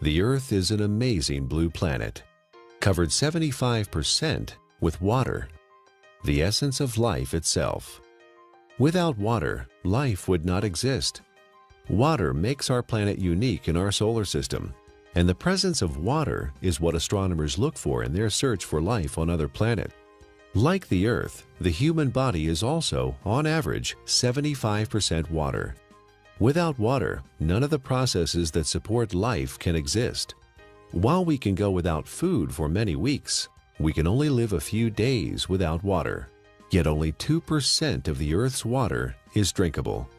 The Earth is an amazing blue planet, covered 75% with water, the essence of life itself. Without water, life would not exist. Water makes our planet unique in our solar system, and the presence of water is what astronomers look for in their search for life on other planets. Like the Earth, the human body is also, on average, 75% water. Without water, none of the processes that support life can exist. While we can go without food for many weeks, we can only live a few days without water. Yet only 2% of the Earth's water is drinkable,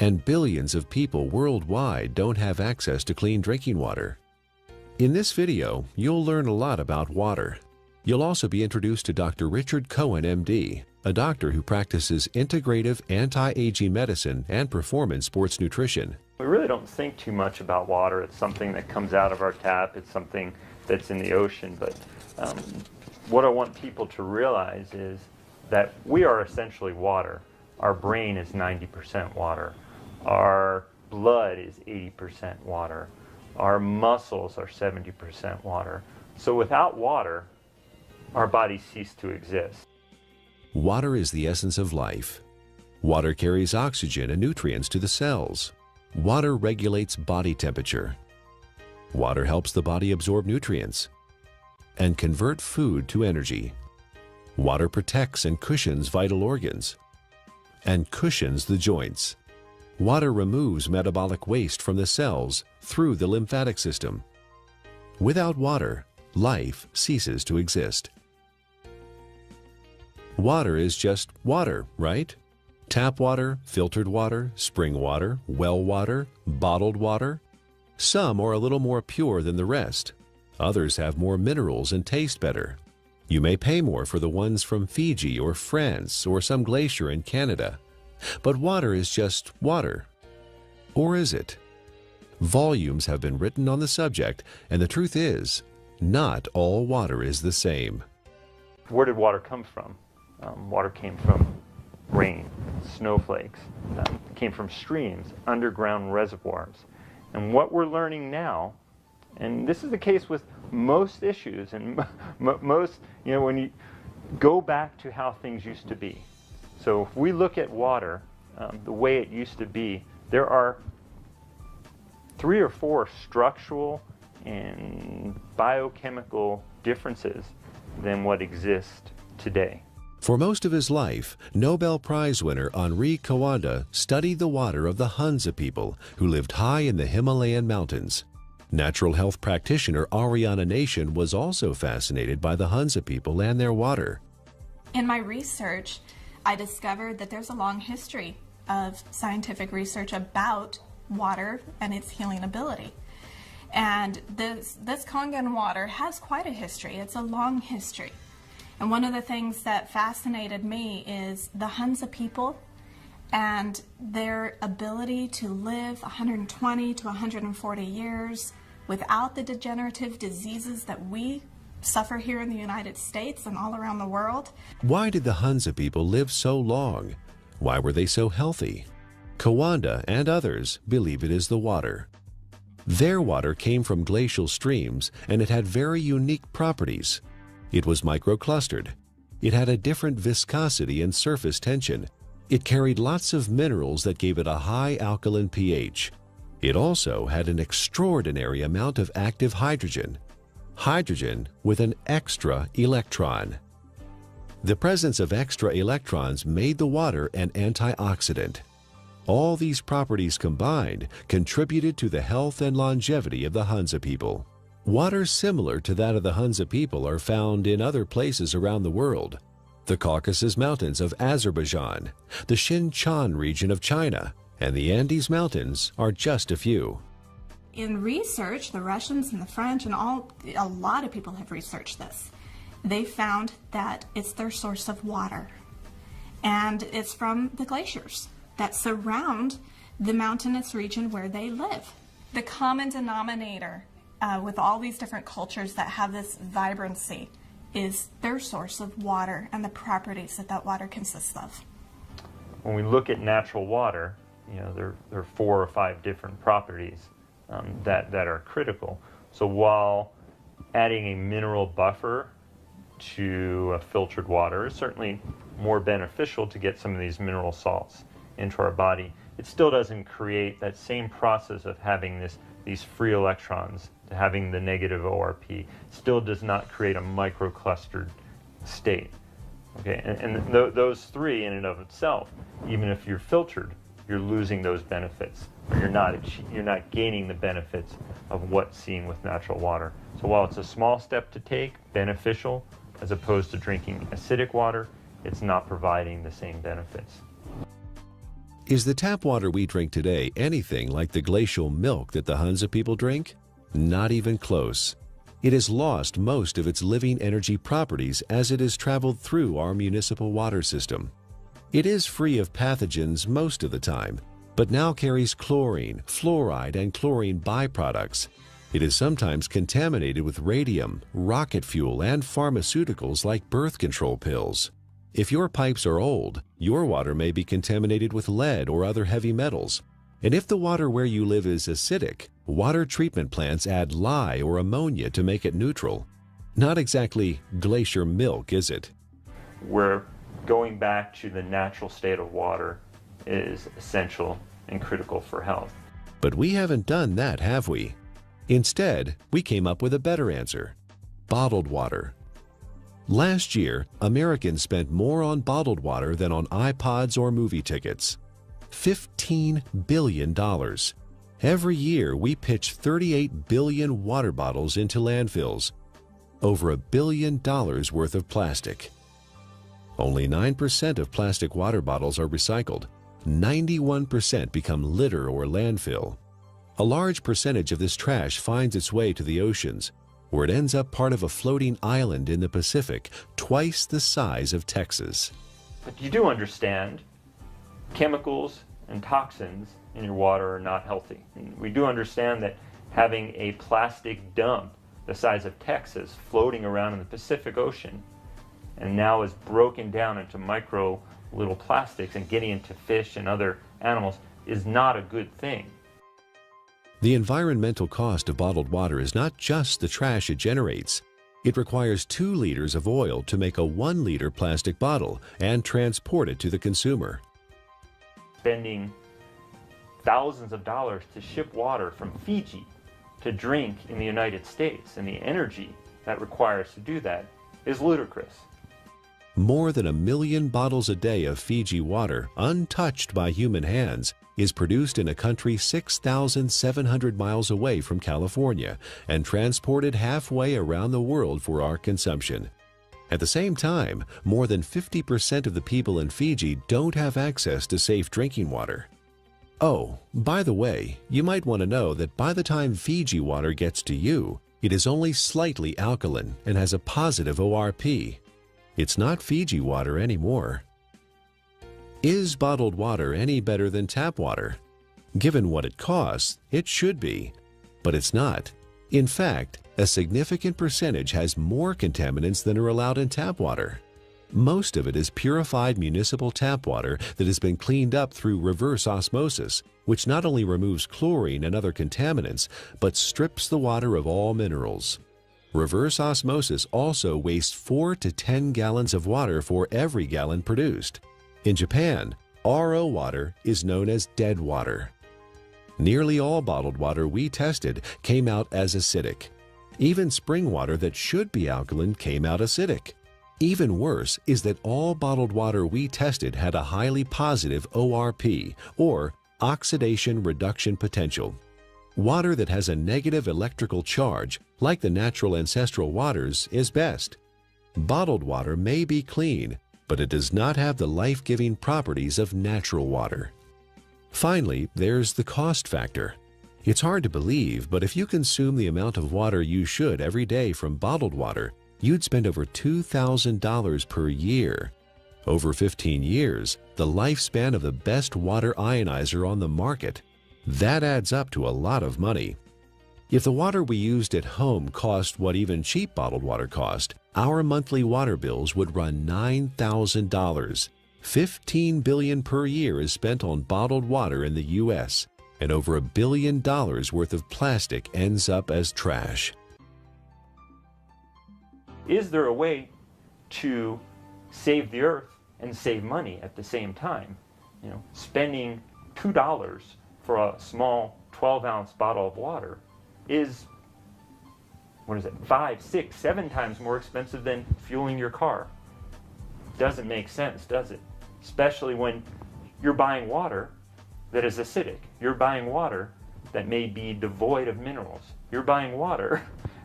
and billions of people worldwide don't have access to clean drinking water. In this video, you'll learn a lot about water. You'll also be introduced to Dr. Richard Cohen, MD, a doctor who practices integrative anti-aging medicine and performance sports nutrition. We really don't think too much about water. It's something that comes out of our tap. It's something that's in the ocean. But what I want people to realize is that we are essentially water. Our brain is 90% water. Our blood is 80% water. Our muscles are 70% water. So without water, our bodies cease to exist. Water is the essence of life. Water carries oxygen and nutrients to the cells. Water regulates body temperature. Water helps the body absorb nutrients and convert food to energy. Water protects and cushions vital organs and cushions the joints. Water removes metabolic waste from the cells through the lymphatic system. Without water, life ceases to exist. Water is just water, right? Tap water, filtered water, spring water, well water, bottled water. Some are a little more pure than the rest. Others have more minerals and taste better. You may pay more for the ones from Fiji or France or some glacier in Canada. But water is just water. Or is it? Volumes have been written on the subject, and the truth is, not all water is the same. Where did water come from? Water came from rain, snowflakes, came from streams, underground reservoirs. And what we're learning now, and this is the case with most issues, and most, when you go back to how things used to be. So if we look at water, the way it used to be, there are 3 or 4 structural and biochemical differences than what exists today. For most of his life, Nobel Prize winner Henri Coanda studied the water of the Hunza people who lived high in the Himalayan mountains. Natural health practitioner Ariana Nation was also fascinated by the Hunza people and their water. In my research, I discovered that there's a long history of scientific research about water and its healing ability. And this Kangen water has quite a history. It's a long history. And one of the things that fascinated me is the Hunza people and their ability to live 120 to 140 years without the degenerative diseases that we suffer here in the United States and all around the world. Why did the Hunza people live so long? Why were they so healthy? Coanda and others believe it is the water. Their water came from glacial streams, and it had very unique properties. It was microclustered. It had a different viscosity and surface tension. It carried lots of minerals that gave it a high alkaline pH. It also had an extraordinary amount of active hydrogen. Hydrogen with an extra electron. The presence of extra electrons made the water an antioxidant. All these properties combined contributed to the health and longevity of the Hunza people. Water similar to that of the Hunza people are found in other places around the world. The Caucasus Mountains of Azerbaijan, the Xinjiang region of China, and the Andes Mountains are just a few. In research, the Russians and the French and a lot of people have researched this. They found that it's their source of water. And it's from the glaciers that surround the mountainous region where they live. The common denominator with all these different cultures that have this vibrancy is their source of water and the properties that water consists of. When we look at natural water, there are 4 or 5 different properties that are critical. So while adding a mineral buffer to filtered water is certainly more beneficial to get some of these mineral salts into our body, it still doesn't create that same process of having these free electrons, to having the negative ORP, still does not create a microclustered state. Okay, and those three in and of itself, even if you're filtered, you're losing those benefits, or you're not gaining the benefits of what's seen with natural water. So while it's a small step to take, beneficial, as opposed to drinking acidic water, it's not providing the same benefits. Is the tap water we drink today anything like the glacial milk that the Hunza people drink? Not even close. It has lost most of its living energy properties as it has traveled through our municipal water system. It is free of pathogens most of the time, but now carries chlorine, fluoride, and chlorine byproducts. It is sometimes contaminated with radium, rocket fuel, and pharmaceuticals like birth control pills. If your pipes are old, your water may be contaminated with lead or other heavy metals. And if the water where you live is acidic, water treatment plants add lye or ammonia to make it neutral. Not exactly glacier milk, is it? Where going back to the natural state of water is essential and critical for health. But we haven't done that, have we? Instead, we came up with a better answer: bottled water. Last year, Americans spent more on bottled water than on iPods or movie tickets. $15 billion. Every year, we pitch 38 billion water bottles into landfills. Over $1 billion worth of plastic. Only 9% of plastic water bottles are recycled. 91% become litter or landfill. A large percentage of this trash finds its way to the oceans, where it ends up part of a floating island in the Pacific, twice the size of Texas. But you do understand chemicals and toxins in your water are not healthy. And we do understand that having a plastic dump the size of Texas floating around in the Pacific Ocean and now is broken down into micro little plastics and getting into fish and other animals is not a good thing. The environmental cost of bottled water is not just the trash it generates. It requires 2 liters of oil to make a 1-liter plastic bottle and transport it to the consumer. Spending thousands of dollars to ship water from Fiji to drink in the United States, and the energy that requires to do that is ludicrous. More than 1 million bottles a day of Fiji water, untouched by human hands, is produced in a country 6,700 miles away from California and transported halfway around the world for our consumption. At the same time, more than 50% of the people in Fiji don't have access to safe drinking water. Oh, by the way, you might want to know that by the time Fiji water gets to you, it is only slightly alkaline and has a positive ORP. It's not Fiji water anymore. Is bottled water any better than tap water? Given what it costs, it should be, but it's not. In fact, a significant percentage has more contaminants than are allowed in tap water. Most of it is purified municipal tap water that has been cleaned up through reverse osmosis, which not only removes chlorine and other contaminants, but strips the water of all minerals. Reverse osmosis also wastes 4 to 10 gallons of water for every gallon produced. In Japan, RO water is known as dead water. Nearly all bottled water we tested came out as acidic. Even spring water that should be alkaline came out acidic. Even worse is that all bottled water we tested had a highly positive ORP, or oxidation reduction potential. Water that has a negative electrical charge, like the natural ancestral waters, is best. Bottled water may be clean, but it does not have the life-giving properties of natural water. Finally, there's the cost factor. It's hard to believe, but if you consume the amount of water you should every day from bottled water, you'd spend over $2,000 per year. Over 15 years, the lifespan of the best water ionizer on the market. That adds up to a lot of money. If the water we used at home cost what even cheap bottled water cost, our monthly water bills would run $9,000. $15 billion per year is spent on bottled water in the U.S. and over $1 billion worth of plastic ends up as trash. Is there a way to save the earth and save money at the same time? You know, spending $2 for a small 12-ounce bottle of water is, what is it, 5, 6, 7 times more expensive than fueling your car. Doesn't make sense, does it? Especially when you're buying water that is acidic. You're buying water that may be devoid of minerals. You're buying water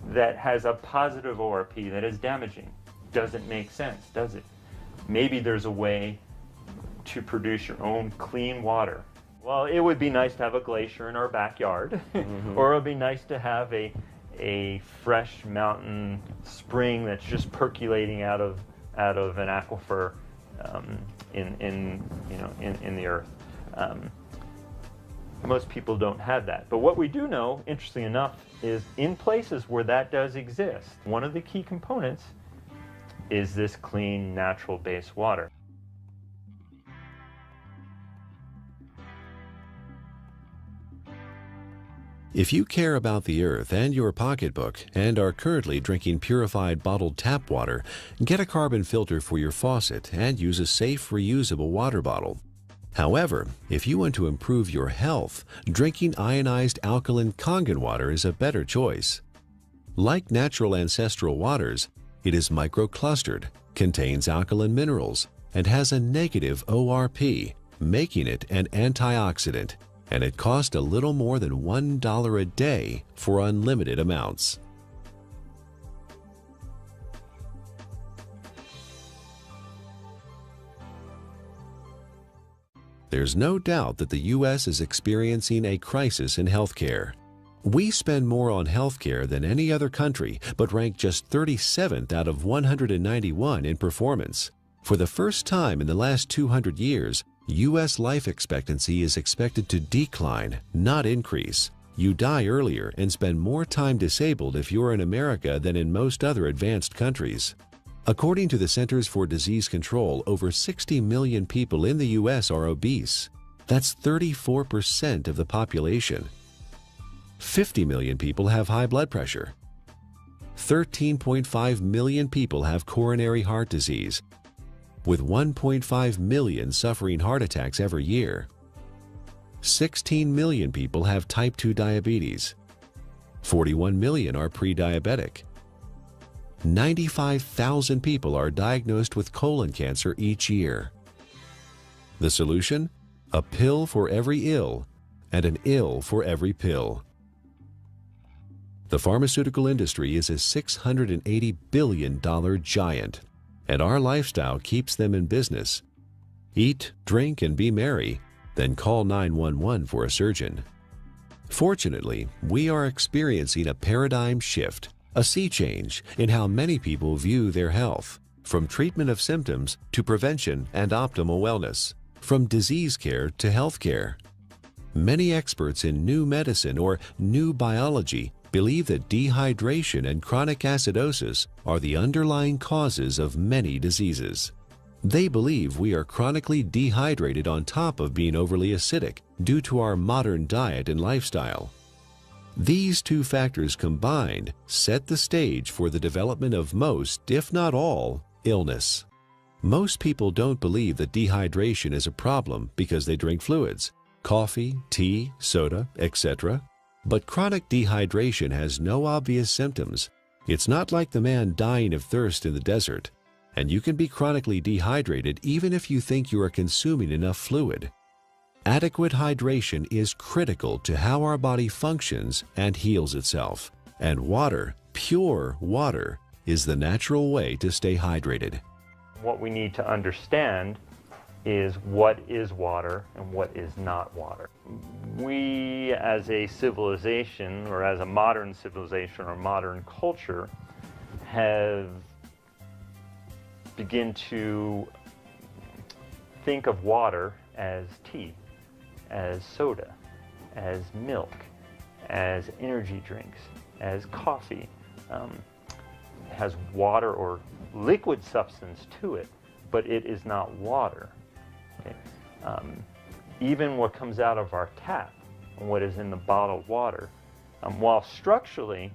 that has a positive ORP that is damaging. Doesn't make sense, does it? Maybe there's a way to produce your own clean water. Well, it would be nice to have a glacier in our backyard, or it would be nice to have a fresh mountain spring that's just percolating out of an aquifer in the earth. Most people don't have that. But what we do know, interestingly enough, is in places where that does exist, one of the key components is this clean, natural-based water. If you care about the earth and your pocketbook and are currently drinking purified bottled tap water, get a carbon filter for your faucet and use a safe, reusable water bottle. However, if you want to improve your health, drinking ionized alkaline Kangen water is a better choice. Like natural ancestral waters, it is microclustered, contains alkaline minerals, and has a negative ORP, making it an antioxidant, and it costs a little more than $1 a day for unlimited amounts. There's no doubt that the U.S. is experiencing a crisis in healthcare. We spend more on healthcare than any other country, but rank just 37th out of 191 in performance. For the first time in the last 200 years, U.S. life expectancy is expected to decline, not increase. You die earlier and spend more time disabled if you're in America than in most other advanced countries. According to the Centers for Disease Control, over 60 million people in the U.S. are obese. That's 34% of the population. 50 million people have high blood pressure. 13.5 million people have coronary heart disease, with 1.5 million suffering heart attacks every year. 16 million people have type 2 diabetes. 41 million are pre-diabetic. 95,000 people are diagnosed with colon cancer each year. The solution? A pill for every ill and an ill for every pill. The pharmaceutical industry is a $680 billion giant, and our lifestyle keeps them in business. Eat, drink, and be merry, then call 911 for a surgeon. Fortunately, we are experiencing a paradigm shift, a sea change in how many people view their health, from treatment of symptoms to prevention and optimal wellness, from disease care to health care. Many experts in new medicine or new biology believe that dehydration and chronic acidosis are the underlying causes of many diseases. They believe we are chronically dehydrated on top of being overly acidic due to our modern diet and lifestyle. These two factors combined set the stage for the development of most, if not all, illness. Most people don't believe that dehydration is a problem because they drink fluids, coffee, tea, soda, etc. But chronic dehydration has no obvious symptoms. It's not like the man dying of thirst in the desert, and you can be chronically dehydrated even if you think you are consuming enough fluid. Adequate hydration is critical to how our body functions and heals itself, and water, pure water, is the natural way to stay hydrated. What we need to understand is what is water and what is not water. We as a civilization, or as a modern civilization or modern culture, have begun to think of water as tea, as soda, as milk, as energy drinks, as coffee. It has water or liquid substance to it, but it is not water. Okay? Even what comes out of our tap on what is in the bottled water. While structurally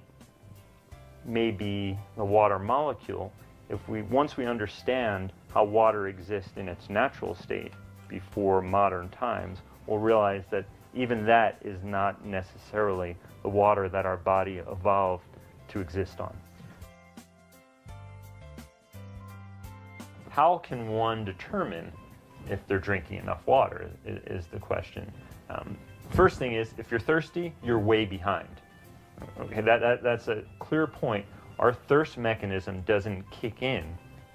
may be the water molecule, once we understand how water exists in its natural state before modern times, we'll realize that even that is not necessarily the water that our body evolved to exist on. How can one determine if they're drinking enough water is the question. First thing is, if you're thirsty, you're way behind. Okay, that's a clear point. Our thirst mechanism doesn't kick in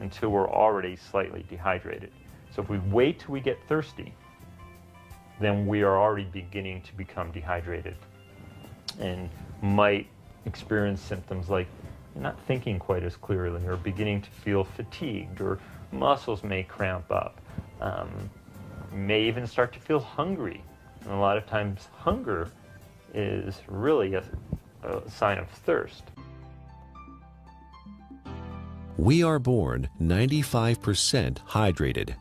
until we're already slightly dehydrated. So if we wait till we get thirsty, then we are already beginning to become dehydrated and might experience symptoms like not thinking quite as clearly, or beginning to feel fatigued, or muscles may cramp up. May even start to feel hungry. And a lot of times hunger is really a sign of thirst. We are born 95% hydrated.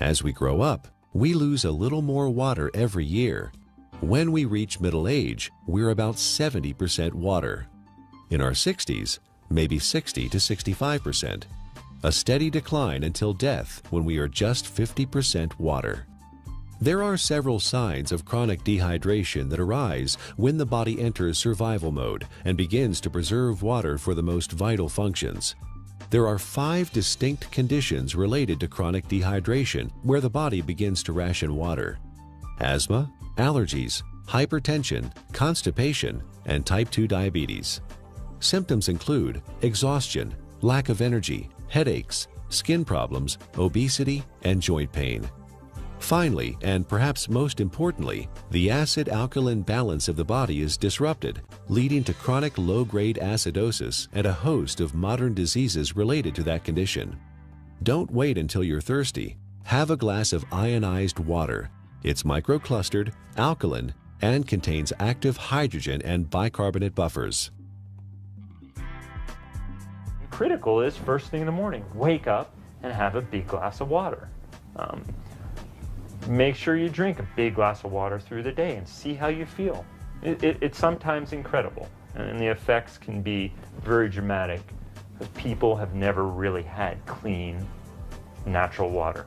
As we grow up, we lose a little more water every year. When we reach middle age, we're about 70% water. In our 60s, maybe 60 to 65%. A steady decline until death when we are just 50% water. There are several signs of chronic dehydration that arise when the body enters survival mode and begins to preserve water for the most vital functions. There are 5 distinct conditions related to chronic dehydration where the body begins to ration water: asthma, allergies, hypertension, constipation, and type 2 diabetes. Symptoms include exhaustion, lack of energy, headaches, skin problems, obesity, and joint pain. Finally, and perhaps most importantly, the acid-alkaline balance of the body is disrupted, leading to chronic low-grade acidosis and a host of modern diseases related to that condition. Don't wait until you're thirsty. Have a glass of ionized water. It's microclustered, alkaline, and contains active hydrogen and bicarbonate buffers. Critical is first thing in the morning, wake up and have a big glass of water. Make sure you drink a big glass of water through the day and see how you feel. It's sometimes incredible, and the effects can be very dramatic because people have never really had clean, natural water.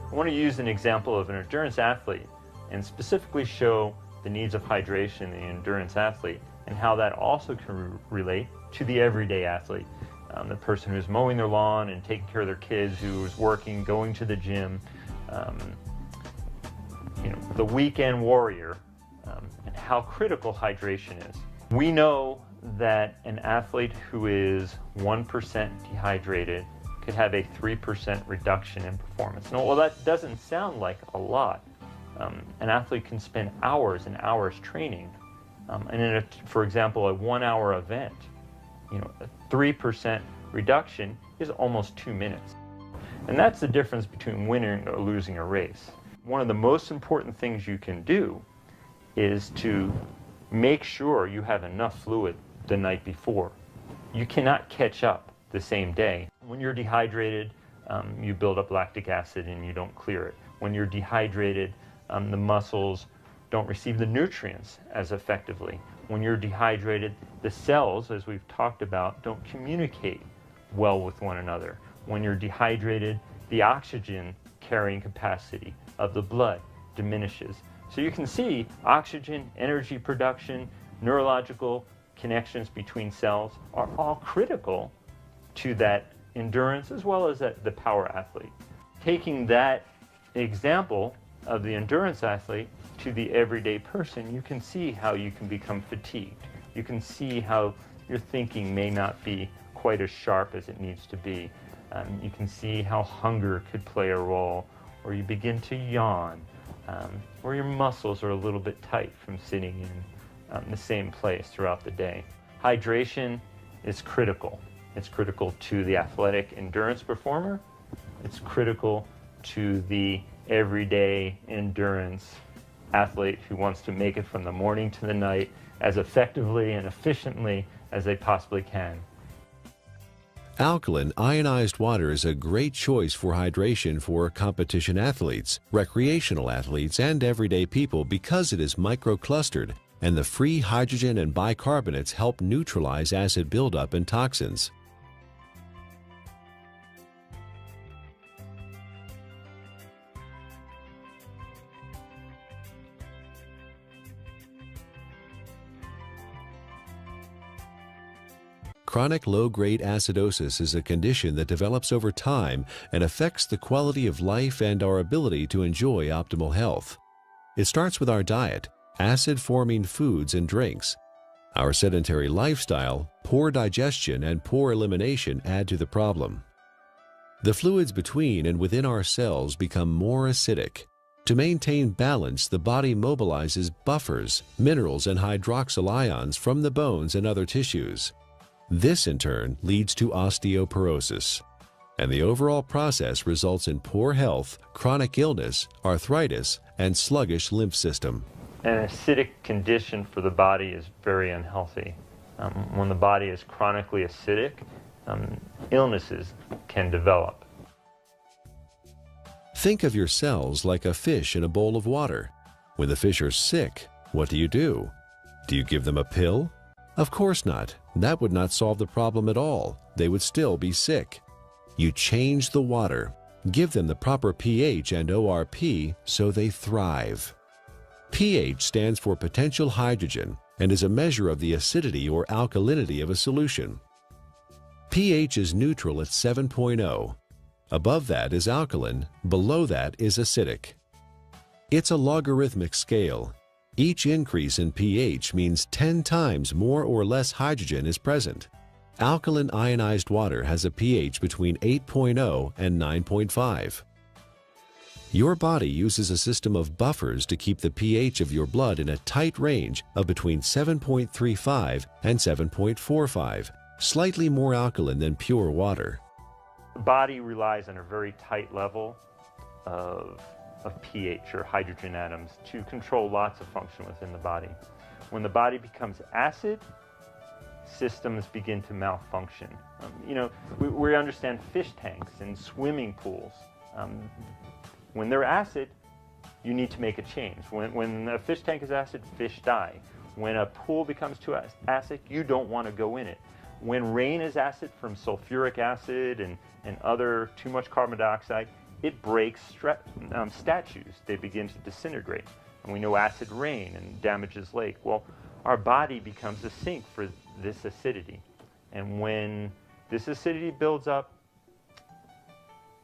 I want to use an example of an endurance athlete and specifically show the needs of hydration in the endurance athlete and how that also can relate to the everyday athlete. The person who's mowing their lawn and taking care of their kids, who is working, going to the gym, the weekend warrior, and how critical hydration is. We know that an athlete who is 1% dehydrated could have a 3% reduction in performance. Now, well, that doesn't sound like a lot. An athlete can spend hours and hours training, and in for example, a 1-hour event, a 3% reduction is almost 2 minutes. And that's the difference between winning or losing a race. One of the most important things you can do is to make sure you have enough fluid the night before. You cannot catch up the same day. When you're dehydrated, you build up lactic acid and you don't clear it. When you're dehydrated, the muscles don't receive the nutrients as effectively. When you're dehydrated, the cells, as we've talked about, don't communicate well with one another. When you're dehydrated, the oxygen carrying capacity of the blood diminishes. So you can see oxygen, energy production, neurological connections between cells are all critical to that endurance as well as the power athlete. Taking that example of the endurance athlete to the everyday person, you can see how you can become fatigued. You can see how your thinking may not be quite as sharp as it needs to be. You can see how hunger could play a role, or you begin to yawn, or your muscles are a little bit tight from sitting in the same place throughout the day. Hydration is critical. It's critical to the athletic endurance performer. It's critical to the everyday endurance athlete who wants to make it from the morning to the night as effectively and efficiently as they possibly can. Alkaline ionized water is a great choice for hydration for competition athletes, recreational athletes, and everyday people because it is microclustered, and the free hydrogen and bicarbonates help neutralize acid buildup and toxins. Chronic low-grade acidosis is a condition that develops over time and affects the quality of life and our ability to enjoy optimal health. It starts with our diet, acid-forming foods and drinks. Our sedentary lifestyle, poor digestion, and poor elimination add to the problem. The fluids between and within our cells become more acidic. To maintain balance, the body mobilizes buffers, minerals, and hydroxyl ions from the bones and other tissues. This, in turn, leads to osteoporosis, and the overall process results in poor health, chronic illness, arthritis, and sluggish lymph system. An acidic condition for the body is very unhealthy. When the body is chronically acidic, illnesses can develop. Think of your cells like a fish in a bowl of water. When the fish are sick, what do? Do you give them a pill? Of course not. That would not solve the problem at all. They would still be sick. You change the water, give them the proper pH and ORP so they thrive. pH stands for potential hydrogen and is a measure of the acidity or alkalinity of a solution. pH is neutral at 7.0. Above that is alkaline, below that is acidic. It's a logarithmic scale. Each increase in pH means 10 times more or less hydrogen is present. Alkaline ionized water has a pH between 8.0 and 9.5. Your body uses a system of buffers to keep the pH of your blood in a tight range of between 7.35 and 7.45, slightly more alkaline than pure water. The body relies on a very tight level of pH or hydrogen atoms to control lots of function within the body. When the body becomes acid, systems begin to malfunction. We understand fish tanks and swimming pools. When they're acid, you need to make a change. When a fish tank is acid, fish die. When a pool becomes too acid, you don't want to go in it. When rain is acid from sulfuric acid and other too much carbon dioxide, it breaks statues. They begin to disintegrate. And we know acid rain and damages lake. Well, our body becomes a sink for this acidity. And when this acidity builds up,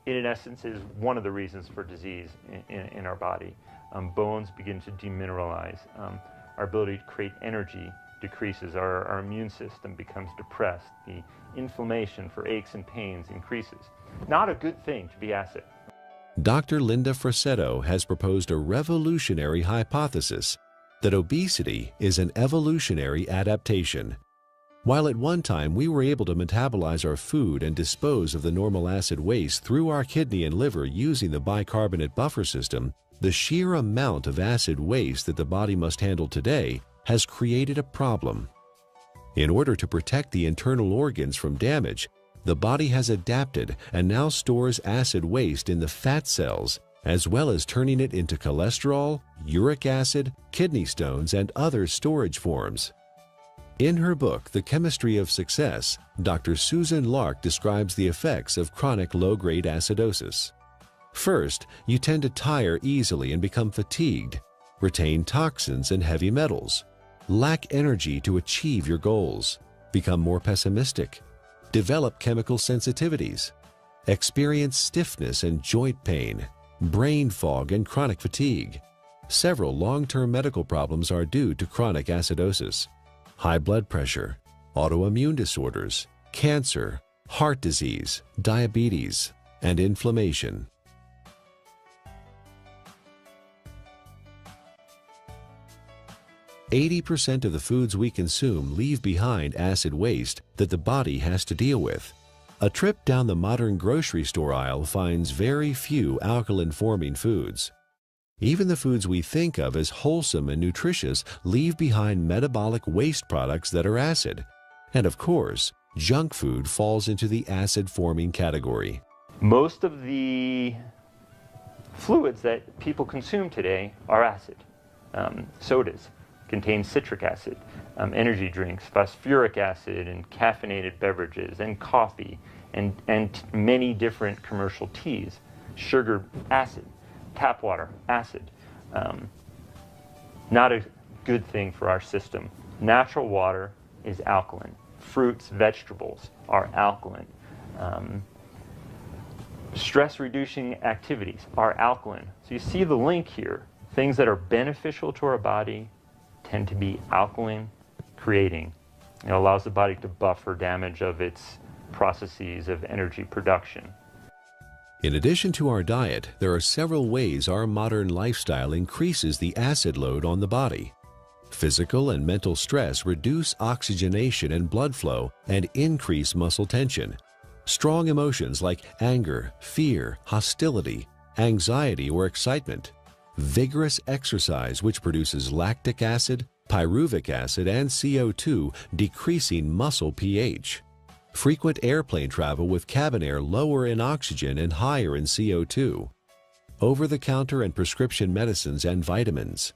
it in essence is one of the reasons for disease in our body. Bones begin to demineralize. Our ability to create energy decreases. Our immune system becomes depressed. The inflammation for aches and pains increases. Not a good thing to be acid. Dr. Linda Frassetto has proposed a revolutionary hypothesis that obesity is an evolutionary adaptation. While at one time we were able to metabolize our food and dispose of the normal acid waste through our kidney and liver using the bicarbonate buffer system, the sheer amount of acid waste that the body must handle today has created a problem. In order to protect the internal organs from damage, the body has adapted and now stores acid waste in the fat cells, as well as turning it into cholesterol, uric acid, kidney stones, and other storage forms. In her book, The Chemistry of Success, Dr. Susan Lark describes the effects of chronic low-grade acidosis. First, you tend to tire easily and become fatigued, retain toxins and heavy metals, lack energy to achieve your goals, become more pessimistic, develop chemical sensitivities, experience stiffness and joint pain, brain fog, and chronic fatigue. Several long-term medical problems are due to chronic acidosis: high blood pressure, autoimmune disorders, cancer, heart disease, diabetes, and inflammation. "80% of the foods we consume leave behind acid waste that the body has to deal with. A trip down the modern grocery store aisle finds very few alkaline-forming foods. Even the foods we think of as wholesome and nutritious leave behind metabolic waste products that are acid. And of course, junk food falls into the acid-forming category. Most of the fluids that people consume today are acid. Sodas contain citric acid, energy drinks, phosphoric acid, and caffeinated beverages, and coffee, and many different commercial teas. Sugar, acid. Tap water, acid. Not a good thing for our system. Natural water is alkaline. Fruits, vegetables are alkaline. Stress-reducing activities are alkaline. So you see the link here. Things that are beneficial to our body tend to be alkaline creating. It allows the body to buffer damage of its processes of energy production. In addition to our diet, there are several ways our modern lifestyle increases the acid load on the body. Physical and mental stress reduce oxygenation and blood flow and increase muscle tension. Strong emotions like anger, fear, hostility, anxiety, or excitement. Vigorous exercise, which produces lactic acid, pyruvic acid, and CO2, decreasing muscle pH. Frequent airplane travel with cabin air lower in oxygen and higher in CO2. Over-the-counter and prescription medicines and vitamins.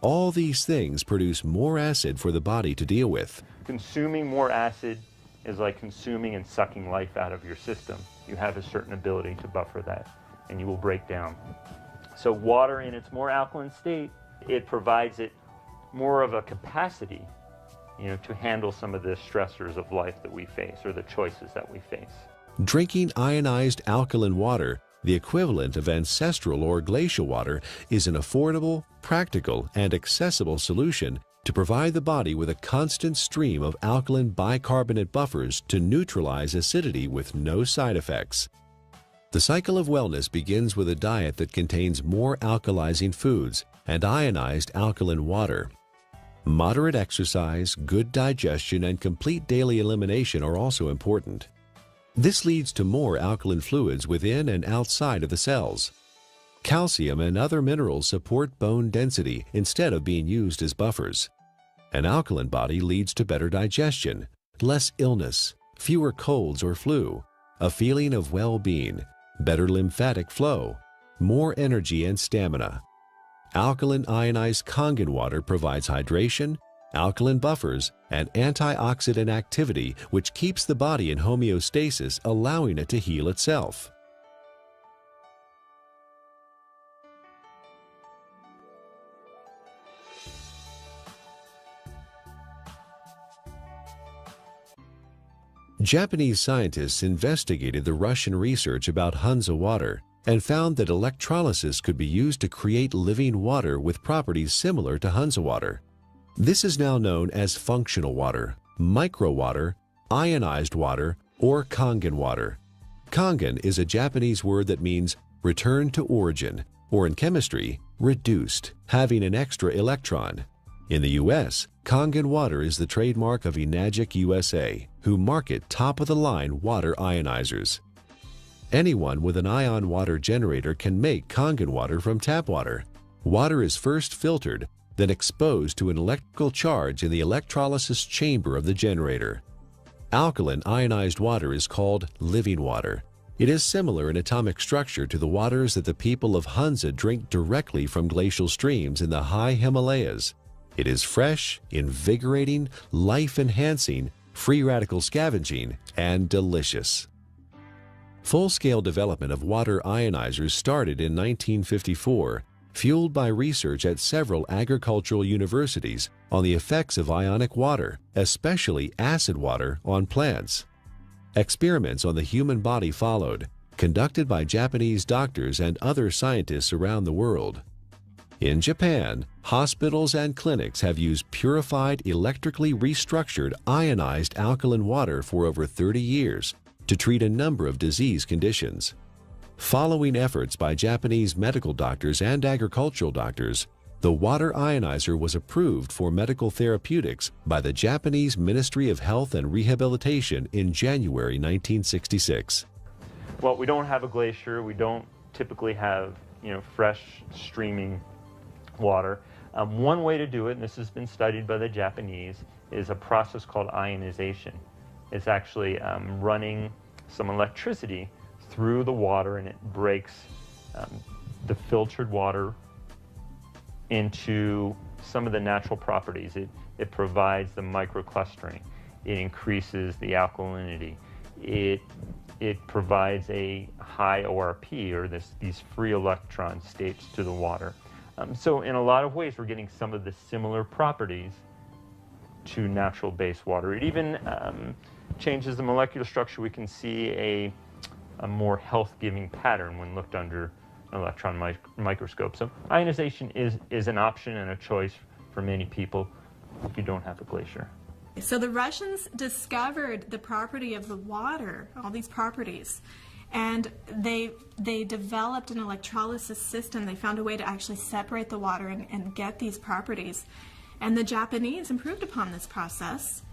All these things produce more acid for the body to deal with. Consuming more acid is like consuming and sucking life out of your system. You have a certain ability to buffer that, and you will break down. So water in its more alkaline state, it provides it more of a capacity, to handle some of the stressors of life that we face, or the choices that we face. Drinking ionized alkaline water, the equivalent of ancestral or glacial water, is an affordable, practical, and accessible solution to provide the body with a constant stream of alkaline bicarbonate buffers to neutralize acidity with no side effects. The cycle of wellness begins with a diet that contains more alkalizing foods and ionized alkaline water. Moderate exercise, good digestion, and complete daily elimination are also important. This leads to more alkaline fluids within and outside of the cells. Calcium and other minerals support bone density instead of being used as buffers. An alkaline body leads to better digestion, less illness, fewer colds or flu, a feeling of well-being, better lymphatic flow, more energy and stamina. Alkaline ionized Kangen water provides hydration, alkaline buffers, and antioxidant activity, which keeps the body in homeostasis, allowing it to heal itself. Japanese scientists investigated the Russian research about Hunza water and found that electrolysis could be used to create living water with properties similar to Hunza water. This is now known as functional water, micro water, ionized water, or Kangen water. Kangen is a Japanese word that means return to origin, or in chemistry, reduced, having an extra electron. In the U.S., Kangen water is the trademark of Enagic USA, who market top-of-the-line water ionizers. Anyone with an ion water generator can make Kangen water from tap water. Water is first filtered, then exposed to an electrical charge in the electrolysis chamber of the generator. Alkaline ionized water is called living water. It is similar in atomic structure to the waters that the people of Hunza drink directly from glacial streams in the high Himalayas. It is fresh, invigorating, life-enhancing, free radical scavenging, and delicious. Full-scale development of water ionizers started in 1954, fueled by research at several agricultural universities on the effects of ionic water, especially acid water, on plants. Experiments on the human body followed, conducted by Japanese doctors and other scientists around the world. In Japan, hospitals and clinics have used purified, electrically restructured, ionized alkaline water for over 30 years to treat a number of disease conditions. Following efforts by Japanese medical doctors and agricultural doctors, the water ionizer was approved for medical therapeutics by the Japanese Ministry of Health and Rehabilitation in January 1966. Well, we don't have a glacier. We don't typically have fresh streaming water. One way to do it, and this has been studied by the Japanese, is a process called ionization. It's actually running some electricity through the water, and it breaks the filtered water into some of the natural properties. It provides the microclustering. It increases the alkalinity. It provides a high ORP, or these free electron states, to the water. So in a lot of ways, we're getting some of the similar properties to natural base water. It even changes the molecular structure. We can see a more health-giving pattern when looked under an electron microscope. So ionization is an option and a choice for many people if you don't have a glacier. So the Russians discovered the property of the water, all these properties, and they developed an electrolysis system. They found a way to actually separate the water and get these properties. And the Japanese improved upon this process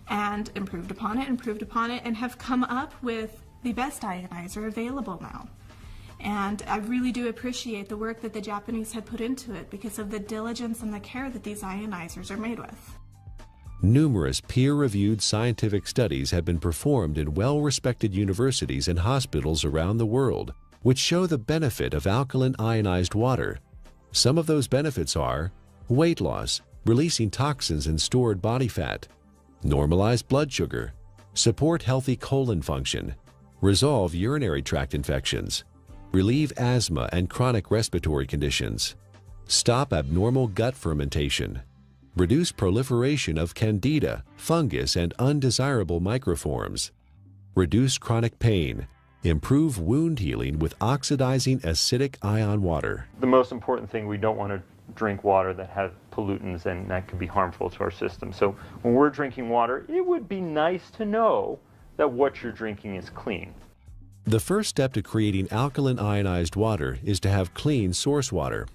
and improved upon it, and have come up with the best ionizer available now. And I really do appreciate the work that the Japanese had put into it because of the diligence and the care that these ionizers are made with. Numerous peer-reviewed scientific studies have been performed in well-respected universities and hospitals around the world, which show the benefit of alkaline ionized water. Some of those benefits are weight loss, releasing toxins and stored body fat, normalize blood sugar, support healthy colon function, resolve urinary tract infections, relieve asthma and chronic respiratory conditions, stop abnormal gut fermentation, reduce proliferation of candida, fungus, and undesirable microforms, reduce chronic pain, improve wound healing with oxidizing acidic ion water. The most important thing, we don't want to drink water that has pollutants, and that could be harmful to our system. So when we're drinking water, it would be nice to know that what you're drinking is clean. The first step to creating alkaline ionized water is to have clean source water.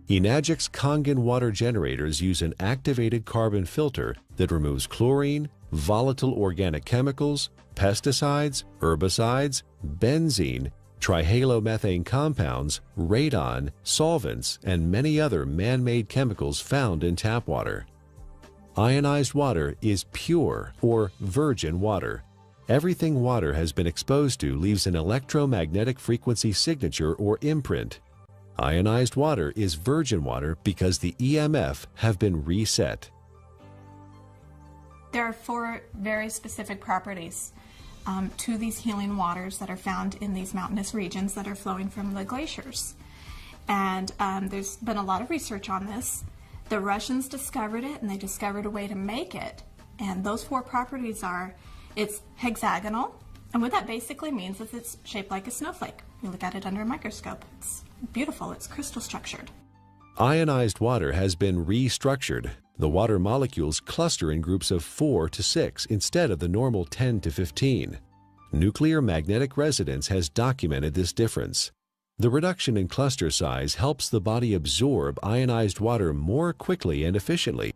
Enagic's Kangen water generators use an activated carbon filter that removes chlorine, volatile organic chemicals, pesticides, herbicides, benzene, trihalomethane compounds, radon, solvents, and many other man-made chemicals found in tap water. Ionized water is pure or virgin water. Everything water has been exposed to leaves an electromagnetic frequency signature or imprint. Ionized water is virgin water because the EMF have been reset. There are 4 very specific properties to these healing waters that are found in these mountainous regions that are flowing from the glaciers. And there's been a lot of research on this. The Russians discovered it, and they discovered a way to make it. And those 4 properties are, it's hexagonal, and what that basically means is it's shaped like a snowflake. You look at it under a microscope. It's beautiful. It's crystal structured. Ionized water has been restructured. The water molecules cluster in groups of 4 to 6 instead of the normal 10 to 15. Nuclear magnetic resonance has documented this difference. The reduction in cluster size helps the body absorb ionized water more quickly and efficiently.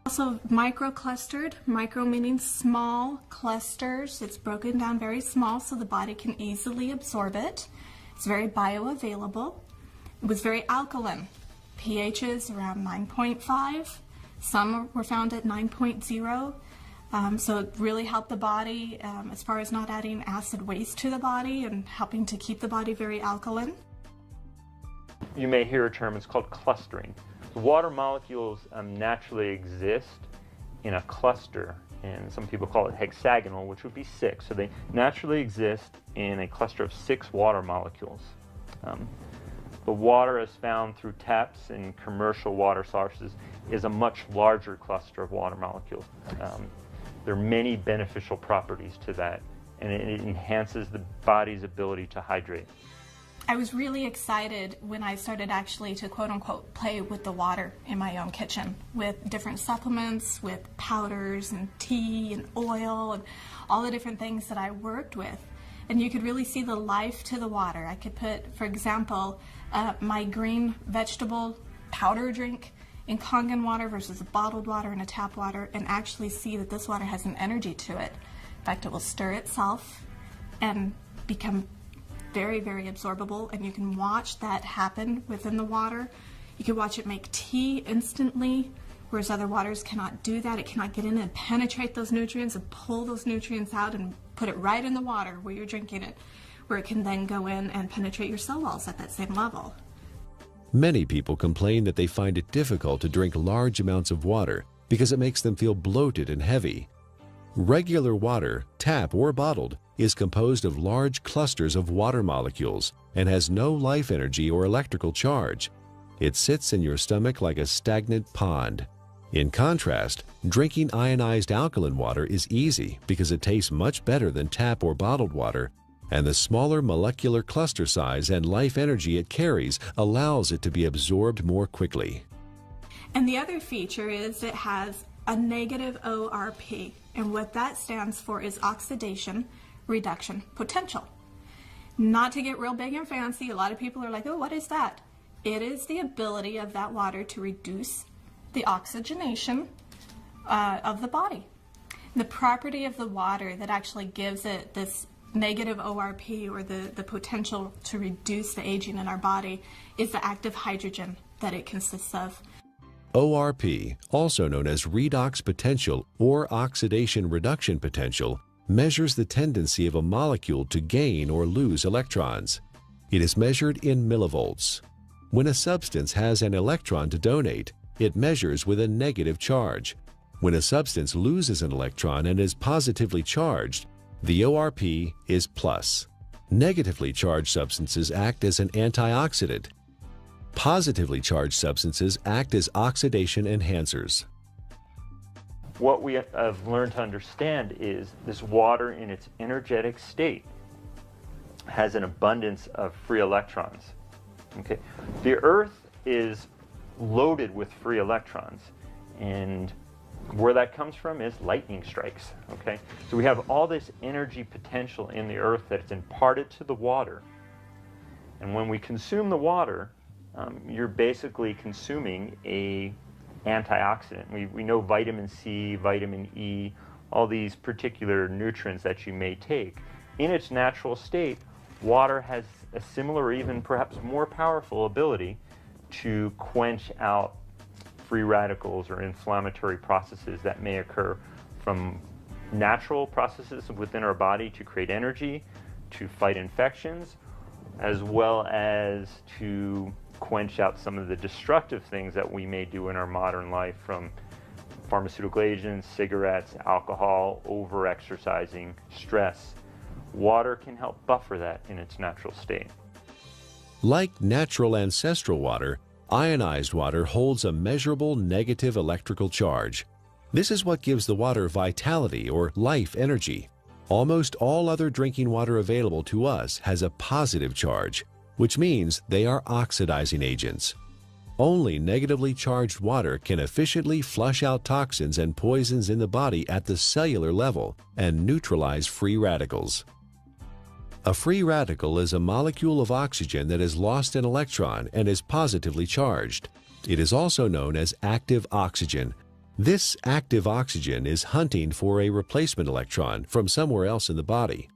Also microclustered, micro meaning small clusters. It's broken down very small so the body can easily absorb it. It's very bioavailable. It was very alkaline. pHs around 9.5. Some were found at 9.0. So it really helped the body as far as not adding acid waste to the body and helping to keep the body very alkaline. You may hear a term, it's called clustering. The water molecules naturally exist in a cluster, and some people call it hexagonal, which would be 6. So they naturally exist in a cluster of 6 water molecules. The water as found through taps and commercial water sources is a much larger cluster of water molecules. There are many beneficial properties to that, and it enhances the body's ability to hydrate. I was really excited when I started actually to quote-unquote play with the water in my own kitchen with different supplements, with powders and tea and oil and all the different things that I worked with. And you could really see the life to the water. I could put, for example, my green vegetable powder drink in Kangen water versus a bottled water and a tap water, and actually see that this water has an energy to it. In fact, it will stir itself and become very, very absorbable, and you can watch that happen within the water. You can watch it make tea instantly, whereas other waters cannot do that. It cannot get in and penetrate those nutrients and pull those nutrients out and put it right in the water where you're drinking it, where it can then go in and penetrate your cell walls at that same level. Many people complain that they find it difficult to drink large amounts of water because it makes them feel bloated and heavy. Regular water, tap or bottled, is composed of large clusters of water molecules and has no life energy or electrical charge. It sits in your stomach like a stagnant pond. In contrast, drinking ionized alkaline water is easy because it tastes much better than tap or bottled water, and the smaller molecular cluster size and life energy it carries allows it to be absorbed more quickly. And the other feature is it has a negative ORP, and what that stands for is oxidation reduction potential. Not to get real big and fancy, a lot of people are like, oh, what is that? It is the ability of that water to reduce the oxygenation of the body. The property of the water that actually gives it this negative ORP, or the potential to reduce the aging in our body, is the active hydrogen that it consists of. ORP, also known as redox potential or oxidation reduction potential, measures the tendency of a molecule to gain or lose electrons. It is measured in millivolts. When a substance has an electron to donate, it measures with a negative charge. When a substance loses an electron and is positively charged, the ORP is plus. Negatively charged substances act as an antioxidant. Positively charged substances act as oxidation enhancers. What we have learned to understand is this water in its energetic state has an abundance of free electrons. Okay? The Earth is loaded with free electrons, and where that comes from is lightning strikes. Okay? So we have all this energy potential in the Earth that's imparted to the water, and when we consume the water, you're basically consuming a antioxidant. We know vitamin C, vitamin E, all these particular nutrients that you may take. In its natural state, water has a similar or even perhaps more powerful ability to quench out free radicals or inflammatory processes that may occur from natural processes within our body to create energy, to fight infections, as well as to quench out some of the destructive things that we may do in our modern life, from pharmaceutical agents, cigarettes, alcohol, over-exercising, stress. Water can help buffer that in its natural state. Like natural ancestral water, ionized water holds a measurable negative electrical charge. This is what gives the water vitality or life energy. Almost all other drinking water available to us has a positive charge, which means they are oxidizing agents. Only negatively charged water can efficiently flush out toxins and poisons in the body at the cellular level and neutralize free radicals. A free radical is a molecule of oxygen that has lost an electron and is positively charged. It is also known as active oxygen. This active oxygen is hunting for a replacement electron from somewhere else in the body.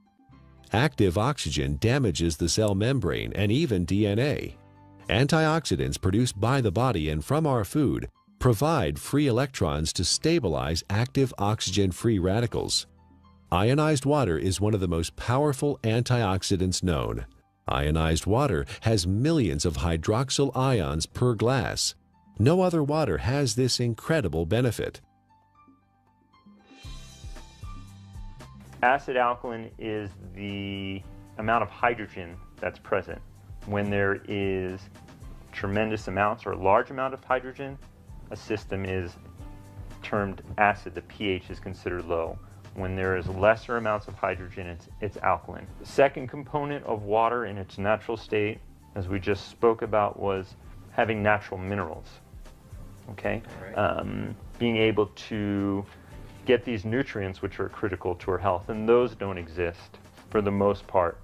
Active oxygen damages the cell membrane and even DNA. Antioxidants produced by the body and from our food provide free electrons to stabilize active oxygen-free radicals. Ionized water is one of the most powerful antioxidants known. Ionized water has millions of hydroxyl ions per glass. No other water has this incredible benefit. Acid alkaline is the amount of hydrogen that's present. When there is tremendous amounts or a large amount of hydrogen, a system is termed acid. The pH is considered low. When there is lesser amounts of hydrogen, it's alkaline. The second component of water in its natural state, as we just spoke about, was having natural minerals. Okay? Right. Being able to get these nutrients which are critical to our health, and those don't exist for the most part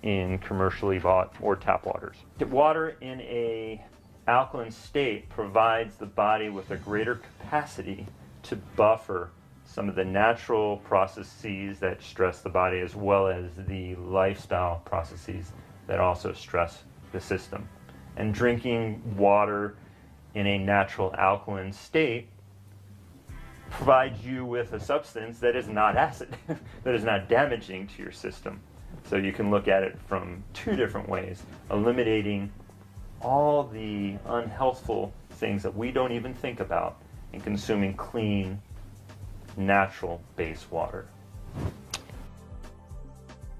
in commercially bought or tap waters. Water in a alkaline state provides the body with a greater capacity to buffer some of the natural processes that stress the body, as well as the lifestyle processes that also stress the system. And drinking water in a natural alkaline state provides you with a substance that is not acid, that is not damaging to your system. So you can look at it from two different ways, eliminating all the unhealthful things that we don't even think about and consuming clean, natural base water.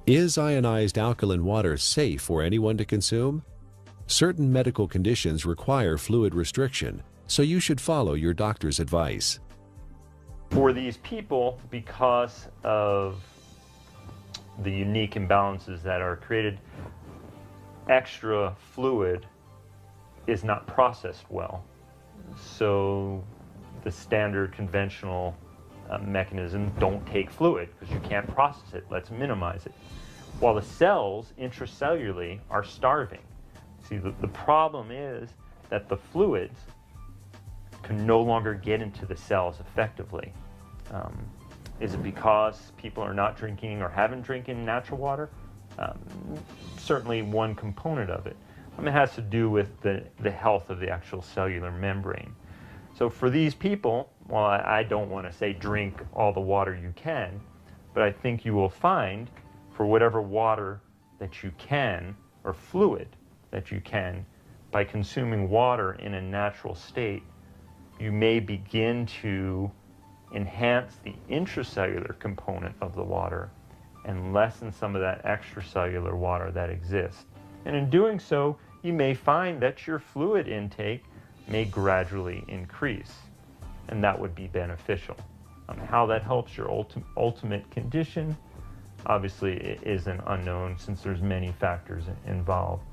Is ionized alkaline water safe for anyone to consume? Certain medical conditions require fluid restriction, so you should follow your doctor's advice. For these people, because of the unique imbalances that are created, extra fluid is not processed well. So the standard conventional mechanism, don't take fluid because you can't process it. Let's minimize it. While the cells intracellularly are starving. See, the problem is that the fluids can no longer get into the cells effectively. Is it because people are not drinking or haven't drinking natural water? Certainly one component of it. It has to do with the health of the actual cellular membrane. So for these people, well, I don't want to say drink all the water you can, but I think you will find for whatever water that you can, or fluid that you can, by consuming water in a natural state, you may begin to enhance the intracellular component of the water and lessen some of that extracellular water that exists. And in doing so, you may find that your fluid intake may gradually increase, and that would be beneficial. How that helps your ultimate condition, obviously it is an unknown since there's many factors involved.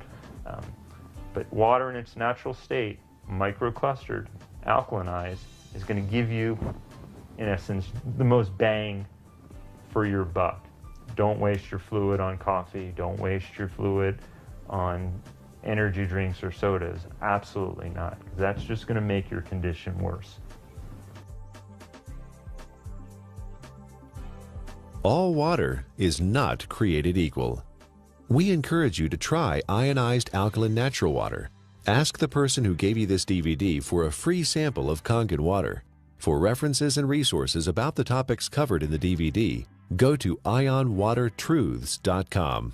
But water in its natural state, microclustered, alkalinized, is going to give you, in essence, the most bang for your buck. Don't waste your fluid on coffee. Don't waste your fluid on energy drinks or sodas. Absolutely not. That's just going to make your condition worse. All water is not created equal. We encourage you to try ionized alkaline natural water. Ask the person who gave you this DVD for a free sample of Kangen water. For references and resources about the topics covered in the DVD, go to ionwatertruths.com.